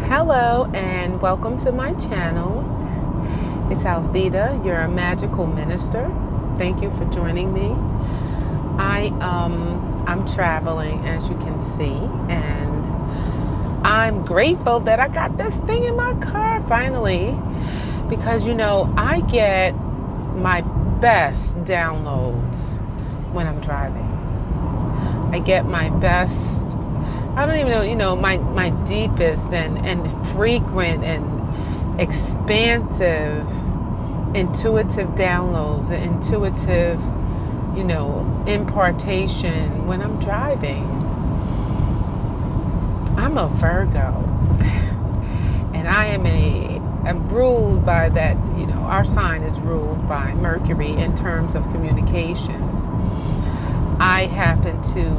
Hello and welcome to my channel. It's Althea, you're a magical minister. Thank you for joining me. I'm traveling, as you can see, and I'm grateful that I got this thing in my car finally, because I get my best downloads when I'm driving. I get my best, I don't even know, my deepest and frequent and expansive intuitive downloads, intuitive, impartation when I'm driving. I'm a Virgo, and I'm ruled by that, our sign is ruled by Mercury in terms of communication. I happen to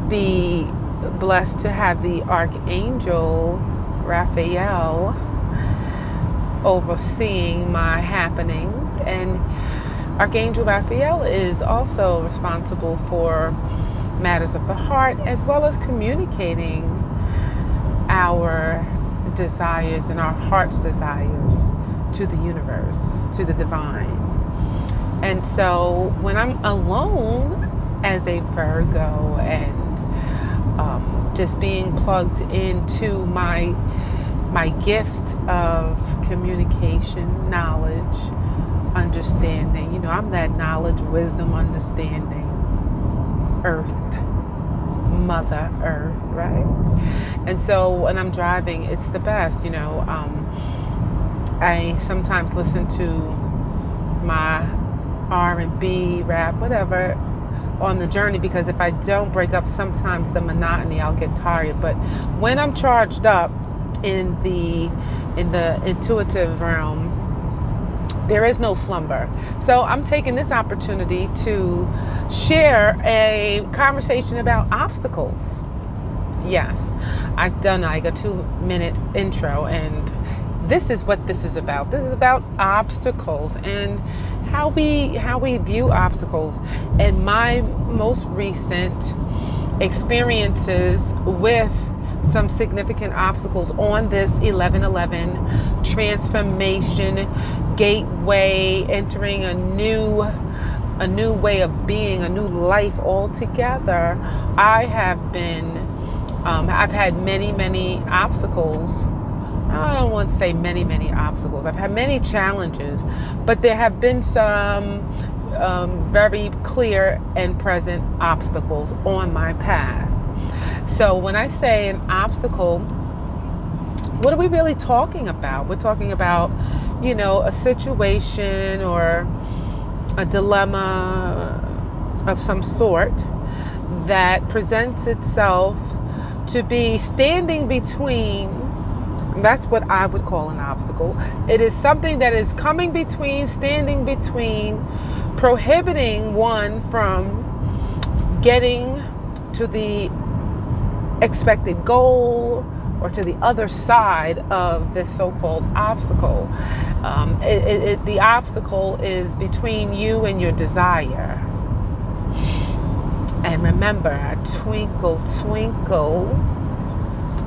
be blessed to have the Archangel Raphael overseeing my happenings, and Archangel Raphael is also responsible for matters of the heart, as well as communicating our desires and our heart's desires to the universe, to the divine. And so when I'm alone as a Virgo and just being plugged into my gift of communication, knowledge, understanding, I'm that knowledge, wisdom, understanding, earth, Mother Earth, right? And so when I'm driving, it's the best. I sometimes listen to my R&B, rap, whatever, on the journey, because if I don't break up sometimes the monotony, I'll get tired. But when I'm charged up in the intuitive realm, there is no slumber. So I'm taking this opportunity to share a conversation about obstacles. Yes, I've done like a 2-minute intro, and this is what this is about. This is about obstacles and how we view obstacles, and my most recent experiences with some significant obstacles on this 11/11 transformation gateway, entering a new way of being, a new life altogether. I've had many obstacles. I don't want to say many obstacles. I've had many challenges, but there have been some very clear and present obstacles on my path. So when I say an obstacle, what are we really talking about? We're talking about, a situation or a dilemma of some sort that presents itself to be standing between. That's what I would call an obstacle. It is something that is coming between, standing between, prohibiting one from getting to the expected goal or to the other side of this so-called obstacle. The obstacle is between you and your desire. And remember, twinkle, twinkle,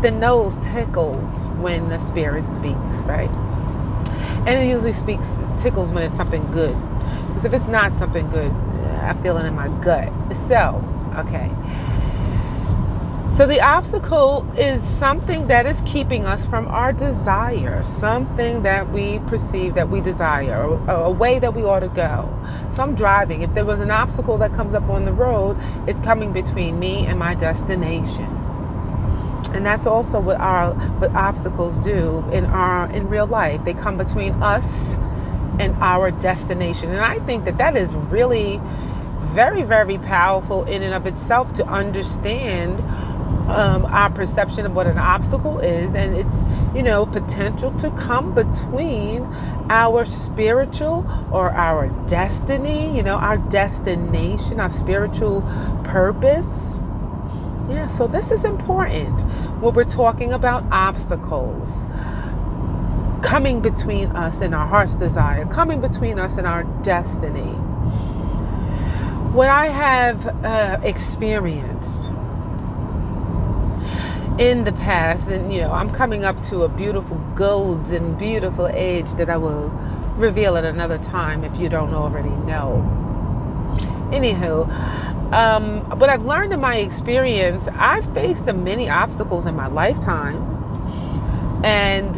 the nose tickles when the spirit speaks, right? And it usually tickles when it's something good. Because if it's not something good, I feel it in my gut. So, okay. So the obstacle is something that is keeping us from our desire, something that we perceive that we desire, a way that we ought to go. So I'm driving. If there was an obstacle that comes up on the road, it's coming between me and my destination. And that's also what obstacles do in real life. They come between us and our destination. And I think that is really very, very powerful in and of itself, to understand our perception of what an obstacle is, and its potential to come between our spiritual or our destiny, our destination, our spiritual purpose. Yeah, so this is important when we're talking about obstacles coming between us and our heart's desire, coming between us and our destiny. What I have experienced in the past, and I'm coming up to a beautiful golden beautiful age that I will reveal at another time if you don't already know. Anywho, what I've learned in my experience, I've faced many obstacles in my lifetime, and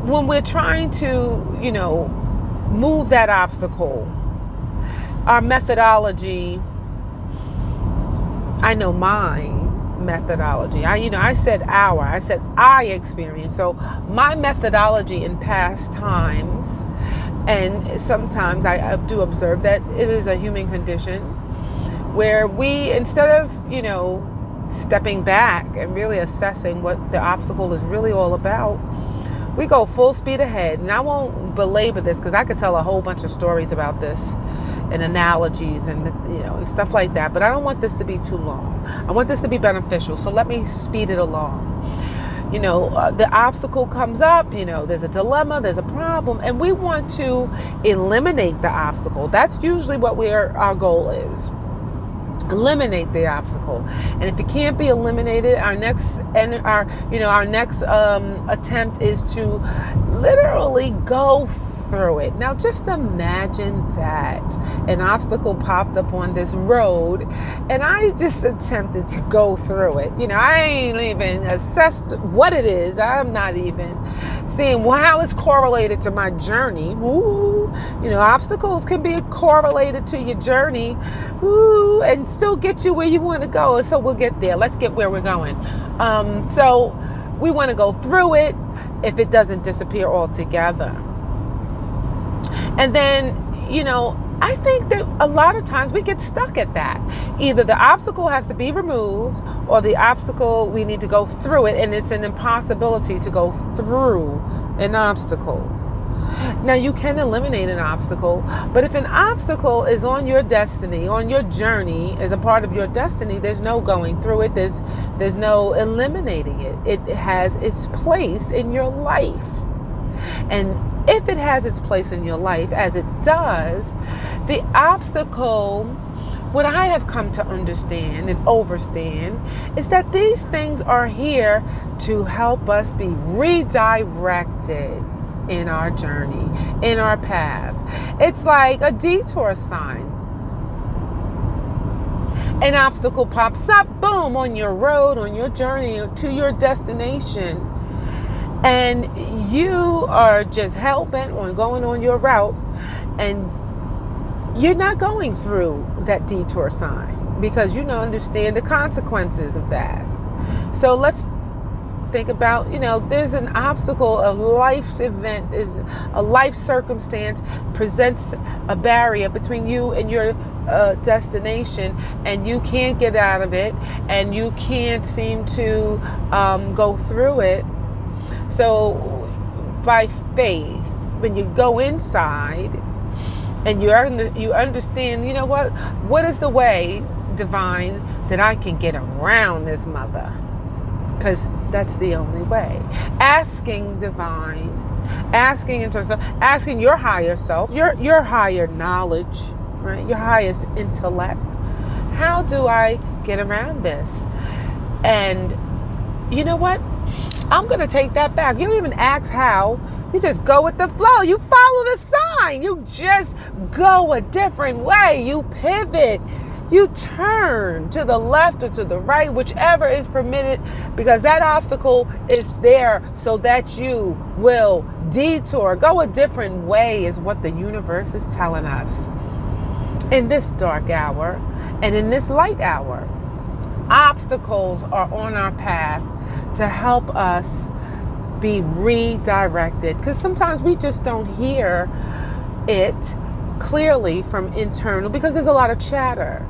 when we're trying to move that obstacle, our methodology, I know my methodology. I said I experience. So my methodology in past times, and sometimes I do observe that it is a human condition where we, instead of, stepping back and really assessing what the obstacle is really all about, we go full speed ahead. And I won't belabor this because I could tell a whole bunch of stories about this and analogies and and stuff like that, but I don't want this to be too long. I want this to be beneficial, so let me speed it along. The obstacle comes up, there's a dilemma, there's a problem, and we want to eliminate the obstacle. That's usually what our goal is. Eliminate the obstacle. And if it can't be eliminated, our next attempt is to literally go through it. Now just imagine that an obstacle popped up on this road and I just attempted to go through it. I ain't even assessed what it is. I'm not even seeing how it's correlated to my journey. Obstacles can be correlated to your journey, and still get you where you want to go. And so we'll get there. Let's get where we're going. So we want to go through it if it doesn't disappear altogether. And then, I think that a lot of times we get stuck at that. Either the obstacle has to be removed, or the obstacle, we need to go through it, and it's an impossibility to go through an obstacle. Now, you can eliminate an obstacle, but if an obstacle is on your destiny, on your journey, as a part of your destiny, there's no going through it. There's no eliminating it. It has its place in your life. And if it has its place in your life, as it does, the obstacle, what I have come to understand and overstand, is that these things are here to help us be redirected in our journey, in our path. It's like a detour sign. An obstacle pops up, boom, on your road, on your journey to your destination. And you are just hell-bent on going on your route, and you're not going through that detour sign because you don't understand the consequences of that. So let's think about, there's an obstacle, a life event, is a life circumstance presents a barrier between you and your destination, and you can't get out of it, and you can't seem to go through it. So by faith, when you go inside and you understand, what is the way, divine, that I can get around this mother? Because that's the only way. Asking divine, asking in terms of asking your higher self, your higher knowledge, right? Your highest intellect. How do I get around this? And you know what? I'm going to take that back. You don't even ask how. You just go with the flow. You follow the sign. You just go a different way. You pivot. You turn to the left or to the right, whichever is permitted, because that obstacle is there so that you will detour. Go a different way is what the universe is telling us. In this dark hour and in this light hour, obstacles are on our path to help us be redirected, because sometimes we just don't hear it clearly from internal because there's a lot of chatter.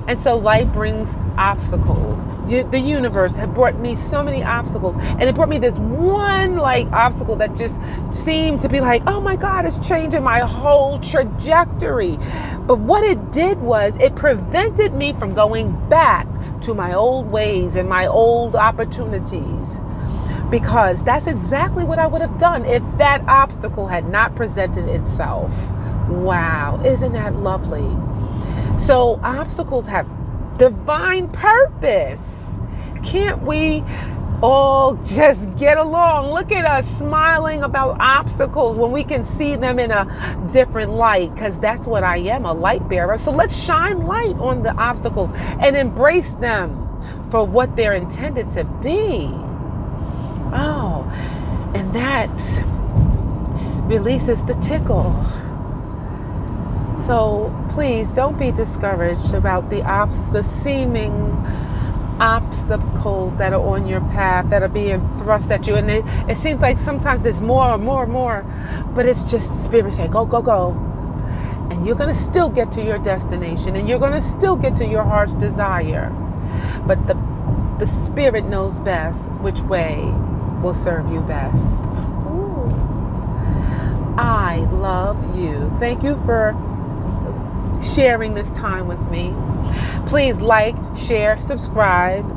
And so life brings obstacles. The universe had brought me so many obstacles, and it brought me this one obstacle that just seemed to be like, oh my God, it's changing my whole trajectory. But what it did was it prevented me from going back to my old ways and my old opportunities, because that's exactly what I would have done if that obstacle had not presented itself. Wow, isn't that lovely? So obstacles have divine purpose. Can't we all just get along? Look at us smiling about obstacles when we can see them in a different light, because that's what I am, a light bearer. So let's shine light on the obstacles and embrace them for what they're intended to be. Oh, and that releases the tickle. So please don't be discouraged about the seeming obstacles that are on your path, that are being thrust at you. And it seems like sometimes there's more, but it's just Spirit saying, go, go, go. And you're going to still get to your destination, and you're going to still get to your heart's desire. But the Spirit knows best which way will serve you best. Ooh. I love you. Thank you for sharing this time with me. Please like, share, subscribe,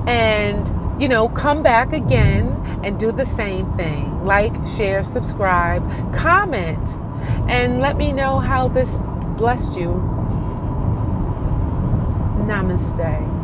and come back again and do the same thing. Like, share, subscribe, comment, and let me know how this blessed you. Namaste.